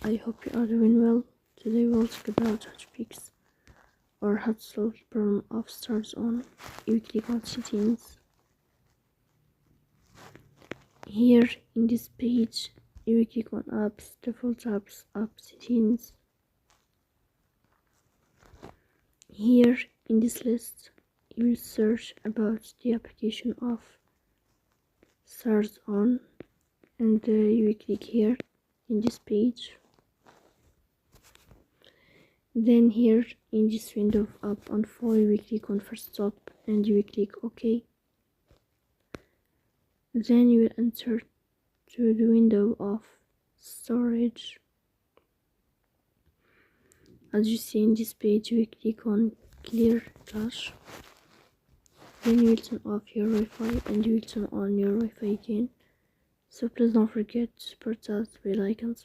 I hope you are doing well. Today we'll talk about how to fix or how to solve the problem of Starz on. You click on settings. Here in this page, you will click on apps, default apps, app settings. Here in this list, you will search about the application of Starz on, and you will click here in this page. Then here in this window of app on 4, you will click on first stop and you will click OK. Then you will enter to the window of storage. As you see in this page, you will click on clear cache. Then you will turn off your Wi-Fi and you will turn on your Wi-Fi again. So please don't forget to support us, bell icon,